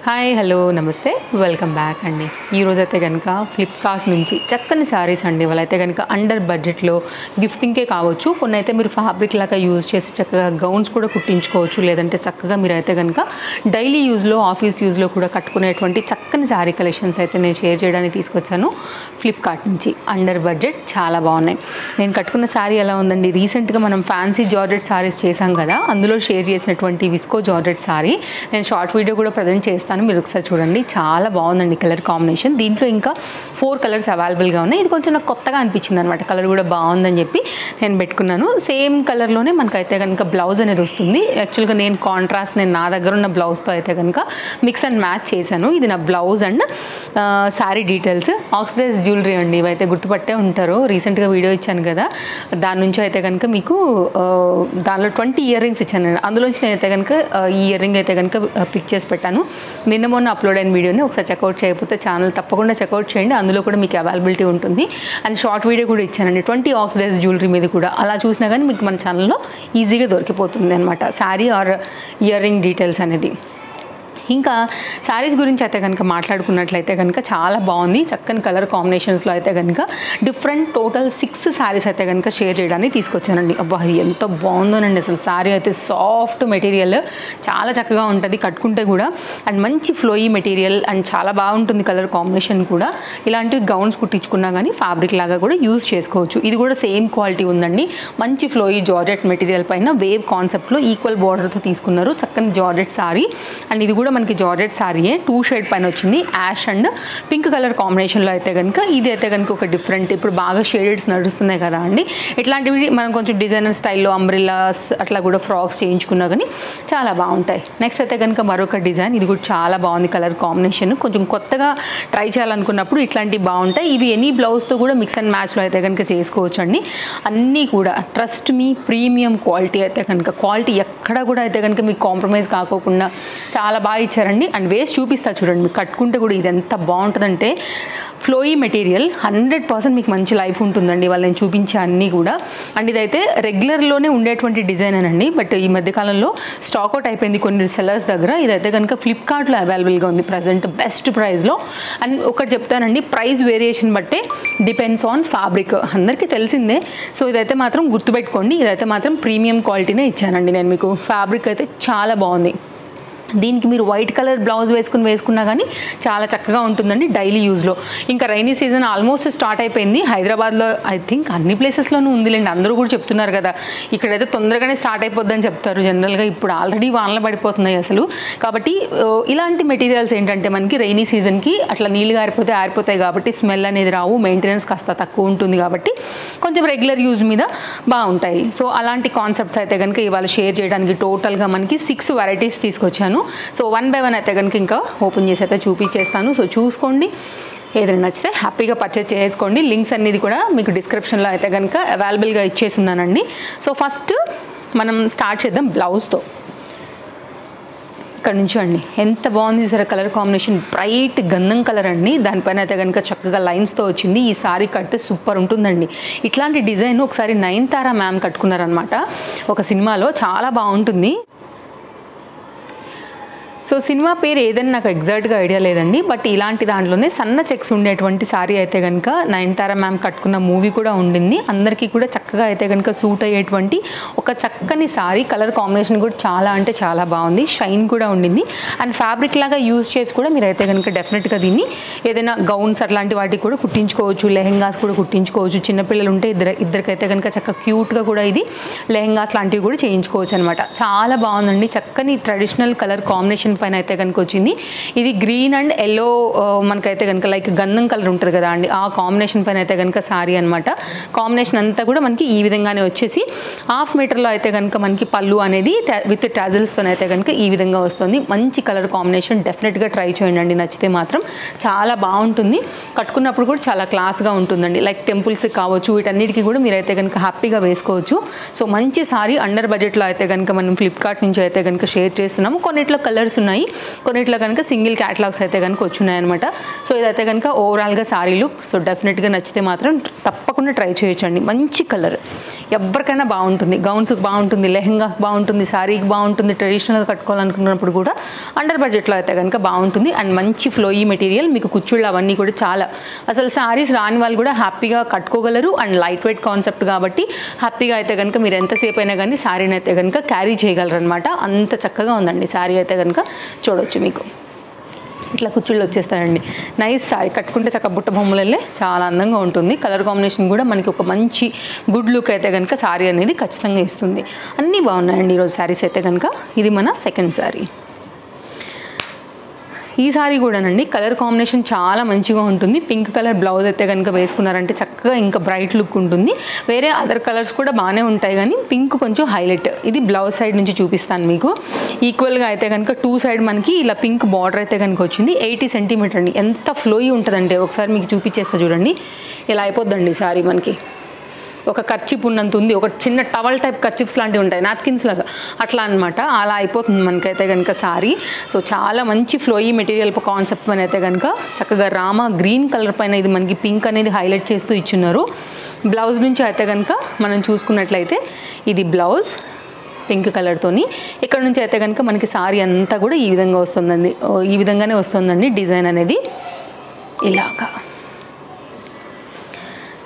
Hi hello నమస్తే welcome back అండి. ఈరోజైతే కనుక ఫ్లిప్కార్ట్ నుంచి చక్కని శారీస్ అండి. వాళ్ళైతే కనుక అండర్ బడ్జెట్లో గిఫ్టింగ్కే కావచ్చు, కొన్ని అయితే మీరు ఫ్యాబ్రిక్ లాగా యూజ్ చేసి చక్కగా గౌన్స్ కూడా కుట్టించుకోవచ్చు, లేదంటే చక్కగా మీరైతే కనుక డైలీ యూజ్లో ఆఫీస్ యూజ్లో కూడా కట్టుకునేటువంటి చక్కని శారీ కలెక్షన్స్ అయితే నేను షేర్ చేయడానికి తీసుకొచ్చాను ఫ్లిప్కార్ట్ నుంచి. అండర్ బడ్జెట్ చాలా బాగున్నాయి. నేను కట్టుకున్న శారీ ఎలా ఉందండి, రీసెంట్గా మనం ఫ్యాన్సీ జార్జెట్ శారీస్ చేశాం కదా, అందులో షేర్ చేసినటువంటి విస్కో జార్జెట్ శారీ నేను షార్ట్ వీడియో కూడా ప్రజెంట్ చేస్తాను, మీరు ఒకసారి చూడండి. చాలా బాగుందండి కలర్ కాంబినేషన్. దీంట్లో ఇంకా 4 కలర్స్ అవైలబుల్గా ఉన్నాయి. ఇది కొంచెం నాకు కొత్తగా అనిపించింది అనమాట, కలర్ కూడా బాగుందని చెప్పి నేను పెట్టుకున్నాను. సేమ్ కలర్లోనే మనకైతే కనుక బ్లౌజ్ అనేది వస్తుంది. యాక్చువల్గా నేను కాంట్రాస్ట్, నా దగ్గర ఉన్న బ్లౌజ్తో అయితే కనుక మిక్స్ అండ్ మ్యాచ్ చేశాను. ఇది నా blouse and sari details. Oxidise jewellery అండి, ఇవైతే గుర్తుపట్టే ఉంటారు, రీసెంట్గా వీడియో ఇచ్చాను కదా, దాని నుంచి అయితే కనుక మీకు దానిలో 20 ఇయర్ రింగ్స్ ఇచ్చాను. అందులోంచి నేనైతే కనుక ఈ ఇయర్ రింగ్ అయితే కనుక పిక్ చేసి పెట్టాను. నిన్న మొన్న అప్లోడ్ అయిన వీడియోని ఒకసారి చెక్అవుట్ చేయకపోతే ఛానల్ తప్పకుండా చెక్అవుట్ చేయండి, అందులో కూడా మీకు అవైలబిలిటీ ఉంటుంది. అండ్ షార్ట్ వీడియో కూడా ఇచ్చానండి 20 ఆక్సిడైజ్ జ్యువెలరీ మీద కూడా. అలా చూసినా కానీ మీకు మన ఛానల్లో ఈజీగా దొరికిపోతుంది అనమాట sari or ear ring details అనేది. ఇంకా శారీస్ గురించి అయితే కనుక మాట్లాడుకున్నట్లయితే కనుక చాలా బాగుంది. చక్కని కలర్ కాంబినేషన్స్లో అయితే కనుక డిఫరెంట్ టోటల్ 6 శారీస్ అయితే కనుక షేర్ చేయడానికి తీసుకొచ్చానండి. అబ్బా ఎంత బాగుందోనండి అసలు. శారీ అయితే సాఫ్ట్ మెటీరియల్, చాలా చక్కగా ఉంటుంది కట్టుకుంటే కూడా, అండ్ మంచి ఫ్లోయీ మెటీరియల్ అండ్ చాలా బాగుంటుంది కలర్ కాంబినేషన్ కూడా. ఇలాంటివి గౌన్స్ కుట్టించుకున్నా కానీ ఫ్యాబ్రిక్ లాగా కూడా యూజ్ చేసుకోవచ్చు. ఇది కూడా సేమ్ క్వాలిటీ ఉందండి, మంచి ఫ్లోయీ జార్జెట్ మెటీరియల్ పైన వేవ్ కాన్సెప్ట్లో ఈక్వల్ బార్డర్తో తీసుకున్నారు. చక్కని జార్జెట్ శారీ, అండ్ ఇది కూడా మనకి జార్జెట్ శారీయే, 2 షేడ్ పైన వచ్చింది, యాష్ అండ్ పింక్ కలర్ కాంబినేషన్లో అయితే కనుక. ఇది అయితే కనుక ఒక డిఫరెంట్, ఇప్పుడు బాగా షేడెడ్స్ నడుస్తున్నాయి కదా అండి, ఇట్లాంటివి మనం కొంచెం డిజైనర్ స్టైల్లో అంబ్రిల్లాస్ అట్లా కూడా ఫ్రాక్స్ చేయించుకున్నా కానీ చాలా బాగుంటాయి. నెక్స్ట్ అయితే కనుక మరొక డిజైన్, ఇది కూడా చాలా బాగుంది కలర్ కాంబినేషన్. కొంచెం కొత్తగా ట్రై చేయాలనుకున్నప్పుడు ఇట్లాంటివి బాగుంటాయి. ఇవి ఎనీ బ్లౌజ్తో కూడా మిక్స్ అండ్ మ్యాచ్లో అయితే కనుక చేసుకోవచ్చు అండి. అన్నీ కూడా ట్రస్ట్ మీ ప్రీమియం క్వాలిటీ అయితే కనుక, క్వాలిటీ ఎక్కడ కూడా అయితే కనుక మీకు కాంప్రమైజ్ కాకోకుండా చాలా బాగా ఇచ్చారండి. అండ్ వేస్ట్ చూపిస్తా చూడండి, మీకు కట్టుకుంటే కూడా ఇది ఎంత బాగుంటుందంటే ఫ్లోయీ మెటీరియల్, 100% మీకు మంచి లైఫ్ ఉంటుందండి వాళ్ళు నేను చూపించే అన్నీ కూడా. అండ్ ఇదైతే రెగ్యులర్లోనే ఉండేటువంటి డిజైన్ అండి, బట్ ఈ మధ్యకాలంలో స్టాక్అవుట్ అయిపోయింది కొన్ని సెల్లర్స్ దగ్గర. ఇదైతే కనుక ఫ్లిప్కార్ట్లో అవైలబుల్గా ఉంది ప్రజెంట్ బెస్ట్ ప్రైస్లో. అండ్ ఒకటి చెప్తానండి, ప్రైస్ వేరియేషన్ బట్టే డిపెండ్స్ ఆన్ ఫ్యాబ్రిక్, అందరికీ తెలిసిందే. సో ఇదైతే మాత్రం గుర్తుపెట్టుకోండి, ఇదైతే మాత్రం ప్రీమియం క్వాలిటీనే ఇచ్చానండి నేను మీకు. ఫ్యాబ్రిక్ అయితే చాలా బాగుంది. దీనికి మీరు వైట్ కలర్ బ్లౌజ్ వేసుకున్నా కానీ చాలా చక్కగా ఉంటుందండి డైలీ యూజ్లో. ఇంకా రైనీ సీజన్ ఆల్మోస్ట్ స్టార్ట్ అయిపోయింది హైదరాబాద్లో, ఐ థింక్ అన్ని ప్లేసెస్లోనూ ఉందిలేండి, అందరూ కూడా చెప్తున్నారు కదా, ఇక్కడైతే తొందరగానే స్టార్ట్ అయిపోద్దని చెప్తారు జనరల్గా. ఇప్పుడు ఆల్రెడీ వానలు పడిపోతున్నాయి అసలు. కాబట్టి ఇలాంటి మెటీరియల్స్ ఏంటంటే మనకి రైనీ సీజన్కి అట్లా నీళ్ళు ఆరిపోతాయి కాబట్టి స్మెల్ అనేది రావు, మెయింటెనెన్స్ కాస్త తక్కువ ఉంటుంది కాబట్టి కొంచెం రెగ్యులర్ యూజ్ మీద బాగుంటాయి. సో అలాంటి కాన్సెప్ట్స్ అయితే కనుక ఇవాళ షేర్ చేయడానికి టోటల్గా మనకి 6 వెరైటీస్ తీసుకొచ్చాను. సో 1 by 1 అయితే కనుక ఇంకా ఓపెన్ చేసి అయితే చూపించేస్తాను. సో చూసుకోండి, ఏదైనా నచ్చితే హ్యాపీగా పర్చేస్ చేసుకోండి. లింక్స్ అనేది కూడా మీకు డిస్క్రిప్షన్లో అయితే కనుక అవైలబుల్గా ఇచ్చేసి ఉన్నానండి. సో ఫస్ట్ మనం స్టార్ట్ చేద్దాం బ్లౌజ్తో. ఇక్కడ నుంచి అండి ఎంత బాగుంది సరే కలర్ కాంబినేషన్, బ్రైట్ గంధం కలర్ అండి, దానిపైన అయితే కనుక చక్కగా లైన్స్తో వచ్చింది. ఈ సారీ కడితే సూపర్ ఉంటుందండి. ఇట్లాంటి డిజైన్ ఒకసారి నయనతార మ్యామ్ కట్టుకున్నారనమాట ఒక సినిమాలో, చాలా బాగుంటుంది. సో సినిమా పేరు ఏదైనా నాకు ఎగ్జాక్ట్గా ఐడియా లేదండి, బట్ ఇలాంటి దాంట్లోనే సన్న చెక్స్ ఉండేటువంటి శారీ అయితే కనుక నయనతార మ్యామ్ కట్టుకున్న మూవీ కూడా ఉండింది. అందరికీ కూడా చక్కగా అయితే కనుక సూట్ అయ్యేటువంటి ఒక చక్కని శారీ. కలర్ కాంబినేషన్ కూడా చాలా అంటే చాలా బాగుంది, షైన్ కూడా ఉండింది. అండ్ ఫ్యాబ్రిక్ లాగా యూజ్ చేసి కూడా మీరైతే కనుక డెఫినెట్గా దీన్ని ఏదైనా గౌన్స్ అట్లాంటి వాటికి కూడా కుట్టించుకోవచ్చు, లెహెంగాస్ కూడా కుట్టించుకోవచ్చు. చిన్నపిల్లలు ఉంటే ఇద్దరికైతే కనుక చక్కగా క్యూట్గా కూడా ఇది లెహెంగాస్ లాంటివి కూడా చేయించుకోవచ్చు అనమాట. చాలా బాగుందండి, చక్కని ట్రెడిషనల్ కలర్ కాంబినేషన్ పైన అయితే కనుక వచ్చింది. ఇది గ్రీన్ అండ్ ఎల్లో మనకైతే కనుక లైక్ గంధం కలర్ ఉంటుంది కదా అండి, ఆ కాంబినేషన్ పైన అయితే కనుక శారీ అనమాట. కాంబినేషన్ అంతా కూడా మనకి ఈ విధంగానే వచ్చేసి 1/2 మీటర్లో అయితే కనుక మనకి పళ్ళు అనేది విత్ టాజిల్స్తో అయితే కనుక ఈ విధంగా వస్తుంది. మంచి కలర్ కాంబినేషన్, డెఫినెట్గా ట్రై చేయండి, నచ్చితే మాత్రం చాలా బాగుంటుంది. కట్టుకున్నప్పుడు కూడా చాలా క్లాస్గా ఉంటుందండి, లైక్ టెంపుల్స్ కావచ్చు, వీటన్నిటికీ కూడా మీరైతే కనుక హ్యాపీగా వేసుకోవచ్చు. సో మంచి సారీ అండర్ బడ్జెట్లో అయితే కనుక మనం ఫ్లిప్కార్ట్ నుంచి అయితే కనుక షేర్ చేస్తున్నాము. కొన్నిట్లో కలర్స్ ఉన్నాయి, కొన్నిట్లో కనుక సింగిల్ క్యాటలాగ్స్ అయితే కనుక వచ్చున్నాయన్నమాట. సో ఇదైతే కనుక ఓవరాల్గా సారీ లుక్. సో డెఫినెట్గా నచ్చితే మాత్రం తప్పకుండా ట్రై చేయొచ్చండి. మంచి కలర్, ఎవరికైనా బాగుంటుంది. గౌన్స్కి బాగుంటుంది, లెహెంగాకి బాగుంటుంది, శారీకి బాగుంటుంది, ట్రెడిషనల్గా కట్టుకోవాలనుకున్నప్పుడు కూడా అండర్ బడ్జెట్లో అయితే కనుక బాగుంటుంది. అండ్ మంచి ఫ్లోయీ మెటీరియల్, మీకు కుచ్చుళ్ళు అవన్నీ కూడా చాలా, అసలు శారీస్ రాని వాళ్ళు కూడా హ్యాపీగా కట్టుకోగలరు. అండ్ లైట్ వెయిట్ కాన్సెప్ట్ కాబట్టి హ్యాపీగా అయితే కనుక మీరు ఎంతసేపు అయినా కానీ శారీని అయితే కనుక క్యారీ చేయగలరు అనమాట. అంత చక్కగా ఉందండి శారీ అయితే కనుక. చూడొచ్చు, మీకు ఇట్లా కుచ్చుళ్ళు వచ్చేస్తాయండి. నైస్ శారీ, కట్టుకుంటే చక్క బుట్ట బొమ్మలల్లే చాలా అందంగా ఉంటుంది. కలర్ కాంబినేషన్ కూడా మనకి ఒక మంచి గుడ్ లుక్ అయితే కనుక శారీ అనేది ఖచ్చితంగా ఇస్తుంది. అన్నీ బాగున్నాయండి ఈరోజు శారీస్ అయితే కనుక. ఇది మన సెకండ్ శారీ. ఈ సారీ కూడానండి కలర్ కాంబినేషన్ చాలా మంచిగా ఉంటుంది. పింక్ కలర్ బ్లౌజ్ అయితే కనుక వేసుకున్నారంటే చక్కగా ఇంకా బ్రైట్ లుక్ ఉంటుంది. వేరే అదర్ కలర్స్ కూడా బాగానే ఉంటాయి కానీ పింక్ కొంచెం హైలైట్. ఇది బ్లౌజ్ సైడ్ నుంచి చూపిస్తాను మీకు. ఈక్వల్గా అయితే కనుక టూ సైడ్ మనకి ఇలా పింక్ బార్డర్ అయితే కనుక వచ్చింది. 80 సెంటీమీటర్ అండి. ఎంత ఫ్లోయి ఉంటుందంటే ఒకసారి మీకు చూపించేస్తా చూడండి. ఇలా అయిపోద్దండి సారీ. మనకి ఒక కర్చిప్ ఉన్నంత ఉంది. ఒక చిన్న టవల్ టైప్ కర్చిప్స్ లాంటివి ఉంటాయి, నాప్కిన్స్ లాగా, అట్లా అనమాట. అలా అయిపోతుంది మనకైతే కనుక సారీ. సో చాలా మంచి ఫ్లోయీ మెటీరియల్ కాన్సెప్ట్ పైన అయితే కనుక చక్కగా రామా గ్రీన్ కలర్ పైన ఇది మనకి పింక్ అనేది హైలైట్ చేస్తూ ఇచ్చున్నారు. బ్లౌజ్ నుంచి అయితే కనుక మనం చూసుకున్నట్లయితే ఇది బ్లౌజ్ పింక్ కలర్తోని. ఇక్కడ నుంచి అయితే కనుక మనకి సారీ అంతా కూడా ఈ విధంగా వస్తుందండి. ఈ విధంగానే వస్తుందండి డిజైన్ అనేది ఇలాగా.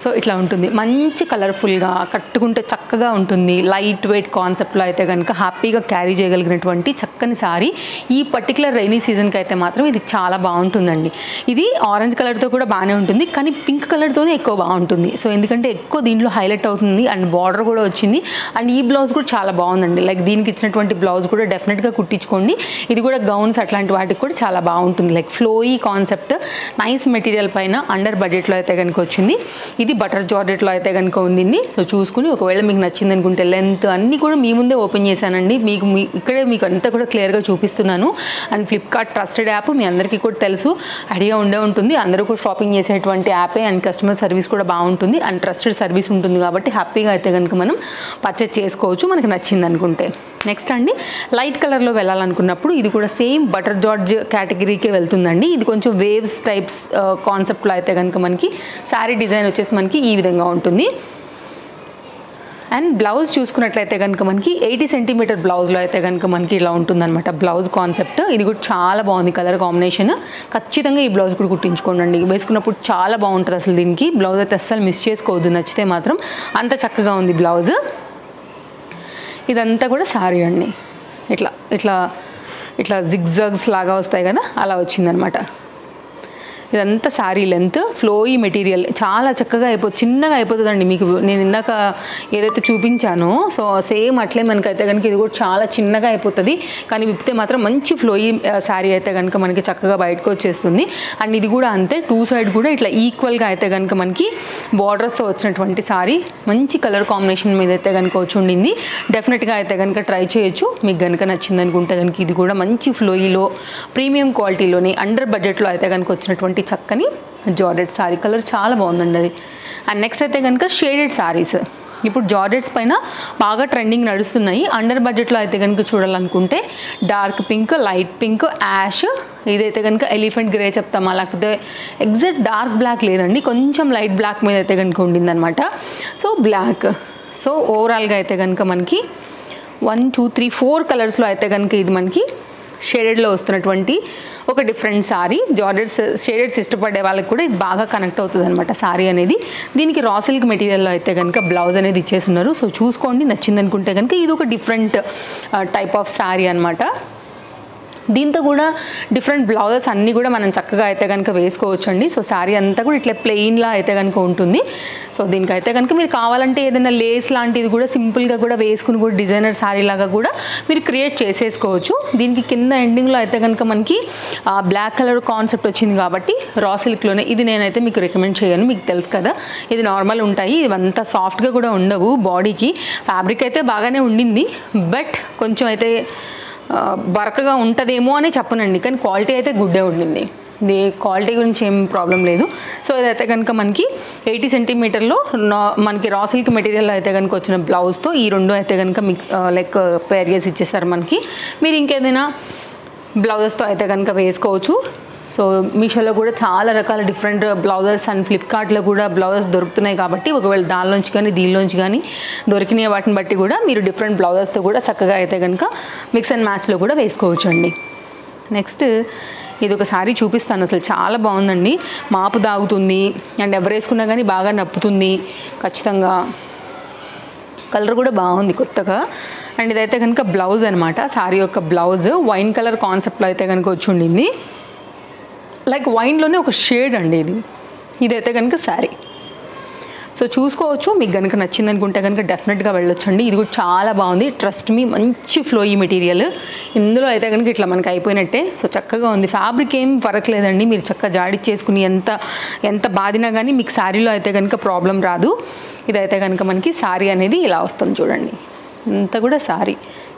సో ఇట్లా ఉంటుంది, మంచి కలర్ఫుల్గా కట్టుకుంటే చక్కగా ఉంటుంది. లైట్ వెయిట్ కాన్సెప్ట్లో అయితే కనుక హ్యాపీగా క్యారీ చేయగలిగినటువంటి చక్కని సారీ. ఈ పర్టికులర్ రైనీ సీజన్కి అయితే మాత్రం ఇది చాలా బాగుంటుందండి. ఇది ఆరెంజ్ కలర్తో కూడా బాగానే ఉంటుంది, కానీ పింక్ కలర్తోనే ఎక్కువ బాగుంటుంది. సో ఎందుకంటే ఎక్కువ దీంట్లో హైలైట్ అవుతుంది. అండ్ బార్డర్ కూడా వచ్చింది. అండ్ ఈ బ్లౌజ్ కూడా చాలా బాగుందండి. లైక్ దీనికి ఇచ్చినటువంటి బ్లౌజ్ కూడా డెఫినెట్గా కుట్టించుకోండి. ఇది కూడా గౌన్స్ అట్లాంటి వాటికి కూడా చాలా బాగుంటుంది. Like flowy concept, nice material పైన అండర్ బడ్జెట్లో అయితే కనుక వచ్చింది. ఇది బటర్ జార్జెట్లో అయితే కనుక ఉండింది. సో చూసుకుని ఒకవేళ మీకు నచ్చింది అనుకుంటే లెంత్ అన్నీ కూడా మీ ముందే ఓపెన్ చేశానండి. ఇక్కడే మీకు అంతా కూడా క్లియర్గా చూపిస్తున్నాను. అండ్ ఫ్లిప్కార్ట్ ట్రస్టెడ్ యాప్, మీ అందరికీ కూడా తెలుసు, ఐడియా ఉంటుంది. అందరూ కూడా షాపింగ్ చేసేటువంటి యాపే. అండ్ కస్టమర్ సర్వీస్ కూడా బాగుంటుంది. అండ్ ట్రస్టెడ్ సర్వీస్ ఉంటుంది కాబట్టి హ్యాపీగా అయితే కనుక మనం పర్చేస్ చేసుకోవచ్చు మనకి నచ్చింది అనుకుంటే. నెక్స్ట్ అండి, లైట్ కలర్లో వెళ్ళాలనుకున్నప్పుడు ఇది కూడా సేమ్ బటర్ జార్జ్ కేటగిరీకే వెళ్తుందండి. ఇది కొంచెం వేవ్స్ టైప్స్ కాన్సెప్ట్లో అయితే కనుక మనకి శారీ డిజైన్ వచ్చేసి మనకి ఈ విధంగా ఉంటుంది. అండ్ బ్లౌజ్ చూసుకున్నట్లయితే కనుక మనకి 80 సెంటీమీటర్ బ్లౌజ్లో అయితే కనుక మనకి ఇలా ఉంటుందన్నమాట బ్లౌజ్ కాన్సెప్ట్. ఇది కూడా చాలా బాగుంది కలర్ కాంబినేషన్. ఖచ్చితంగా ఈ బ్లౌజ్ కూడా కుట్టించుకోండి. వేసుకున్నప్పుడు చాలా బాగుంటుంది అసలు. దీనికి బ్లౌజ్ అయితే అస్సలు మిస్ చేసుకోవద్దు, నచ్చితే మాత్రం. అంత చక్కగా ఉంది బ్లౌజ్. ఇదంతా కూడా సారీ అండి. ఇట్లా ఇట్లా ఇట్లా జిగ్జాగ్స్ లాగా వస్తాయి కదా, అలా వచ్చిందనమాట. ఇదంతా శారీ లెంత్, ఫ్లోయీ మెటీరియల్ చాలా చక్కగా చిన్నగా అయిపోతుందండి. మీకు నేను ఇందాక ఏదైతే చూపించానో సో సేమ్ అట్లే మనకైతే కనుక ఇది కూడా చాలా చిన్నగా అయిపోతుంది. కానీ విప్పితే మాత్రం మంచి ఫ్లోయీ శారీ అయితే కనుక మనకి చక్కగా బయటకు వచ్చేస్తుంది. అండ్ ఇది కూడా అంతే, టూ సైడ్ కూడా ఇట్లా ఈక్వల్గా అయితే కనుక మనకి బార్డర్స్తో వచ్చినటువంటి శారీ. మంచి కలర్ కాంబినేషన్ మీద అయితే కనుక వచ్చి ఉండింది. డెఫినెట్గా అయితే కనుక ట్రై చేయొచ్చు మీకు కనుక నచ్చింది అనుకుంటే కనుక. ఇది కూడా మంచి ఫ్లోయీలో ప్రీమియం క్వాలిటీలోని అండర్ బడ్జెట్లో అయితే కనుక వచ్చినటువంటి చక్కని జార్జెట్ సారీ. కలర్ చాలా బాగుందండి అది. అండ్ నెక్స్ట్ అయితే కనుక షేడెడ్ సారీస్. ఇప్పుడు జార్జెట్స్ పైన బాగా ట్రెండింగ్ నడుస్తున్నాయి. అండర్ బడ్జెట్లో అయితే కనుక చూడాలనుకుంటే dark pink, light pink, ash, ఇదైతే కనుక ఎలిఫెంట్ గ్రే చెప్తామా, లేకపోతే ఎగ్జాక్ట్ డార్క్ బ్లాక్ లేదండి, కొంచెం లైట్ బ్లాక్ మీద అయితే కనుక ఉండిందనమాట. So black. సో ఓవరాల్గా అయితే కనుక మనకి 1 2 3 4 కలర్స్లో అయితే కనుక ఇది మనకి షేడెడ్లో వస్తున్నటువంటి ఒక డిఫరెంట్ సారీ. జార్జెట్స్ షేడెడ్స్ ఇష్టపడే వాళ్ళకి కూడా ఇది బాగా కనెక్ట్ అవుతుంది అనమాట సారీ అనేది. దీనికి రా సిల్క్ మెటీరియల్లో అయితే కనుక బ్లౌజ్ అనేది ఇచ్చేస్తున్నారు. సో చూసుకోండి, నచ్చింది అనుకుంటే కనుక ఇది ఒక డిఫరెంట్ టైప్ ఆఫ్ సారీ అనమాట. దీంతో కూడా డిఫరెంట్ బ్లౌజెస్ అన్నీ కూడా మనం చక్కగా అయితే కనుక వేసుకోవచ్చు అండి. సో శారీ అంతా కూడా ఇట్లా ప్లెయిన్లా అయితే కనుక ఉంటుంది. సో దీనికైతే కనుక మీరు కావాలంటే ఏదైనా లేస్ లాంటిది కూడా సింపుల్గా కూడా వేసుకుని కూడా డిజైనర్ శారీ లాగా కూడా మీరు క్రియేట్ చేసేసుకోవచ్చు. దీనికి కింద ఎండింగ్లో అయితే కనుక మనకి బ్లాక్ కలర్ కాన్సెప్ట్ వచ్చింది కాబట్టి రా సిల్క్లోనే ఇది నేనైతే మీకు రికమెండ్ చేయను. మీకు తెలుసు కదా ఇది నార్మల్ ఉంటాయి, ఇవంతా సాఫ్ట్గా కూడా ఉండవు బాడీకి. ఫ్యాబ్రిక్ అయితే బాగానే ఉండింది, బట్ కొంచెం అయితే బరకగా ఉంటుందేమో అని చెప్పనండి, కానీ క్వాలిటీ అయితే గుడ్డే ఉండింది. ఇది క్వాలిటీ గురించి ఏం ప్రాబ్లం లేదు. సో ఇదైతే కనుక మనకి 80 సెంటీమీటర్లో మనకి రా సిల్క్ మెటీరియల్లో అయితే కనుక వచ్చిన బ్లౌజ్తో ఈ రెండు అయితే కనుక మీకు లైక్ పేర్ చేసి ఇచ్చేస్తారు మనకి. మీరు ఇంకేదైనా బ్లౌజెస్తో అయితే కనుక వేసుకోవచ్చు. సో మీషోలో కూడా చాలా రకాల డిఫరెంట్ బ్లౌజెస్ అండ్ ఫ్లిప్కార్ట్లో కూడా బ్లౌజెస్ దొరుకుతున్నాయి కాబట్టి ఒకవేళ దానిలోంచి కానీ దీనిలోంచి కానీ దొరికిన వాటిని బట్టి కూడా మీరు డిఫరెంట్ బ్లౌజెస్తో కూడా చక్కగా అయితే కనుక మిక్స్ అండ్ మ్యాచ్లో కూడా వేసుకోవచ్చు అండి. నెక్స్ట్ ఇది ఒక సారీ చూపిస్తాను. అసలు చాలా బాగుందండి. మాపు దాగుతుంది అండ్ ఎవరు వేసుకున్నా కానీ బాగా నప్పుతుంది ఖచ్చితంగా. కలర్ కూడా బాగుంది కొత్తగా. అండ్ ఇదైతే కనుక బ్లౌజ్ అనమాట. సారీ యొక్క బ్లౌజ్ వైన్ కలర్ కాన్సెప్ట్లో అయితే కనుక వచ్చి ఉండింది. లైక్ వైన్లోనే ఒక షేడ్ అండి ఇదైతే కనుక సారీ. సో చూసుకోవచ్చు. మీకు కనుక నచ్చింది అనుకుంటే కనుక డెఫినెట్గా వెళ్ళొచ్చండి. ఇది కూడా చాలా బాగుంది. ట్రస్ట్ మీ, మంచి ఫ్లోయీ మెటీరియల్. ఇందులో అయితే కనుక ఇట్లా మనకి అయిపోయినట్టే. సో చక్కగా ఉంది. ఫ్యాబ్రిక్ ఏం ఫరకలేదండి. మీరు చక్కగా జాడిచ్చేసుకుని ఎంత బాదినా కానీ మీకు శారీలో అయితే కనుక ప్రాబ్లం రాదు. ఇదైతే కనుక మనకి శారీ అనేది ఇలా వస్తుంది చూడండి. ఇంత కూడా శారీ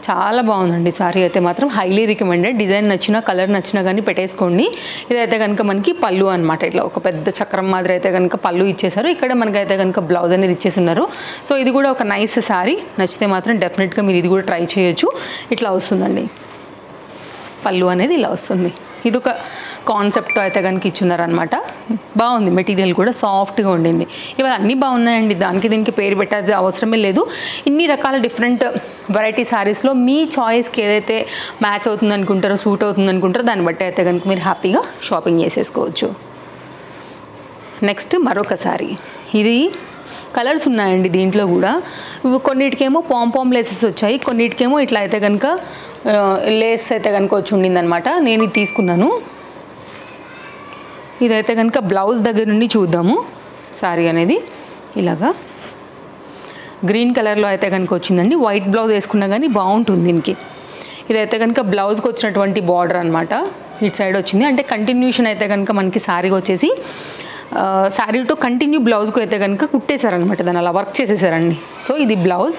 చాలా బాగుందండి. శారీ అయితే మాత్రం హైలీ రికమెండెడ్. డిజైన్ నచ్చినా కలర్ నచ్చినా కానీ పెట్టేసుకోండి. ఇదైతే కనుక మనకి పళ్ళు అనమాట. ఇట్లా ఒక పెద్ద చక్రం మాదిరి అయితే కనుక పళ్ళు ఇచ్చేసారు. ఇక్కడ మనకైతే కనుక బ్లౌజ్ అనేది ఇచ్చేస్తున్నారు. సో ఇది కూడా ఒక నైస్ శారీ. నచ్చితే మాత్రం డెఫినెట్గా మీరు ఇది కూడా ట్రై చేయొచ్చు. ఇట్లా వస్తుందండి పళ్ళు అనేది, ఇలా వస్తుంది. ఇది ఒక కాన్సెప్ట్తో అయితే కనుక ఇచ్చున్నారనమాట. బాగుంది. మెటీరియల్ కూడా సాఫ్ట్గా ఉండింది. ఇవాళ అన్నీ బాగున్నాయండి. దానికి దీనికి పేరు పెట్టాల్సి అవసరమే లేదు. ఇన్ని రకాల డిఫరెంట్ వెరైటీ శారీస్లో మీ చాయిస్కి ఏదైతే మ్యాచ్ అవుతుంది అనుకుంటారో, సూట్ అవుతుంది అనుకుంటారో దాన్ని బట్టి అయితే కనుక మీరు హ్యాపీగా షాపింగ్ చేసేసుకోవచ్చు. నెక్స్ట్ మరొక శారీ. ఇది కలర్స్ ఉన్నాయండి దీంట్లో కూడా. కొన్నిటికేమో పాంపామ్ లేసెస్ వచ్చాయి, కొన్నిటికేమో ఇట్లా అయితే కనుక లేస్ అయితే కనుక వచ్చి ఉండిందనమాట. నేను ఇది తీసుకున్నాను. ఇదైతే కనుక బ్లౌజ్ దగ్గర నుండి చూద్దాము. శారీ అనేది ఇలాగా గ్రీన్ కలర్లో అయితే కనుక వచ్చిందండి. వైట్ బ్లౌజ్ వేసుకున్నా కానీ బాగుంటుంది దీనికి. ఇదైతే కనుక బ్లౌజ్కి వచ్చినటువంటి బార్డర్ అనమాట. ఇటు సైడ్ వచ్చింది. అంటే కంటిన్యూషన్ అయితే కనుక మనకి శారీకి వచ్చేసి శారీ టు కంటిన్యూ బ్లౌజ్కు అయితే కనుక కుట్టేశారనమాట. దాన్ని అలా వర్క్ చేసేసారండి. సో ఇది బ్లౌజ్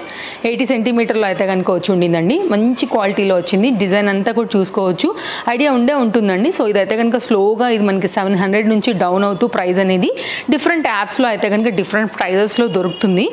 80 సెంటీమీటర్లో అయితే కనుక వచ్చి ఉండిందండి. మంచి క్వాలిటీలో వచ్చింది. డిజైన్ అంతా కూడా చూసుకోవచ్చు. ఐడియా ఉంటుందండి. సో ఇదైతే కనుక స్లోగా ఇది మనకి 700 నుంచి డౌన్ అవుతూ ప్రైస్ అనేది డిఫరెంట్ యాప్స్లో అయితే కనుక డిఫరెంట్ ప్రైజెస్లో దొరుకుతుంది.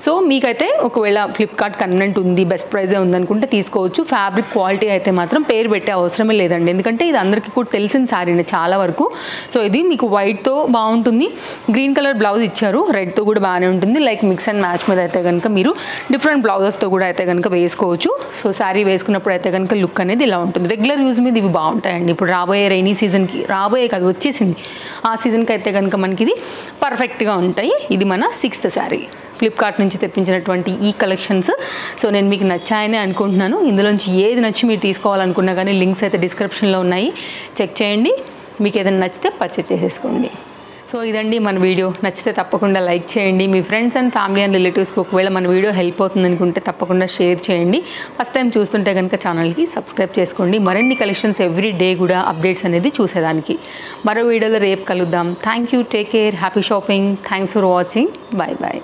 సో మీకైతే ఒకవేళ ఫ్లిప్కార్ట్ కన్వెంట్ ఉంది, బెస్ట్ ప్రైజే ఉందనుకుంటే తీసుకోవచ్చు. ఫ్యాబ్రిక్ క్వాలిటీ అయితే మాత్రం పేరు పెట్టే అవసరమే లేదండి. ఎందుకంటే ఇది అందరికీ కూడా తెలిసిన శారీనే చాలా వరకు. సో ఇది మీకు వైట్తో బాగుంటుంది. గ్రీన్ కలర్ బ్లౌజ్ ఇచ్చారు. రెడ్తో కూడా బాగానే ఉంటుంది. లైక్ మిక్స్ అండ్ మ్యాచ్ మీద అయితే కనుక మీరు డిఫరెంట్ బ్లౌజెస్తో కూడా అయితే కనుక వేసుకోవచ్చు. సో శారీ వేసుకున్నప్పుడు అయితే కనుక లుక్ అనేది ఇలా ఉంటుంది. రెగ్యులర్ యూజ్ మీద ఇవి బాగుంటాయండి. ఇప్పుడు రాబోయే రైనీ సీజన్కి, రాబోయే కాదు వచ్చేసింది ఆ సీజన్కి అయితే కనుక మనకి ఇది పర్ఫెక్ట్గా ఉంటాయి. ఇది మన 6th శారీ. ఫ్లిప్కార్ట్ నుంచి తెప్పించినటువంటి ఈ కలెక్షన్స్. సో నేను మీకు నచ్చాయని అనుకుంటున్నాను. ఇందులోంచి ఏది నచ్చి మీరు తీసుకోవాలనుకున్నా కానీ లింక్స్ అయితే డిస్క్రిప్షన్లో ఉన్నాయి. చెక్ చేయండి. మీకు ఏదైనా నచ్చితే పర్చేస్ చేసేసుకోండి. సో ఇదండి మన వీడియో. నచ్చితే తప్పకుండా లైక్ చేయండి. మీ ఫ్రెండ్స్ అండ్ ఫ్యామిలీ అండ్ రిలేటివ్స్కి ఒకవేళ మన వీడియో హెల్ప్ అవుతుంది అనుకుంటే తప్పకుండా షేర్ చేయండి. ఫస్ట్ టైం చూస్తుంటే కనుక ఛానల్కి సబ్స్క్రైబ్ చేసుకోండి. మరిన్ని కలెక్షన్స్ ఎవ్రీ డే కూడా అప్డేట్స్ అనేది చూసేదానికి. మరో వీడియోలో రేపు కలుద్దాం. Thank you. Take care. Happy shopping. Thanks for watching. Bye bye.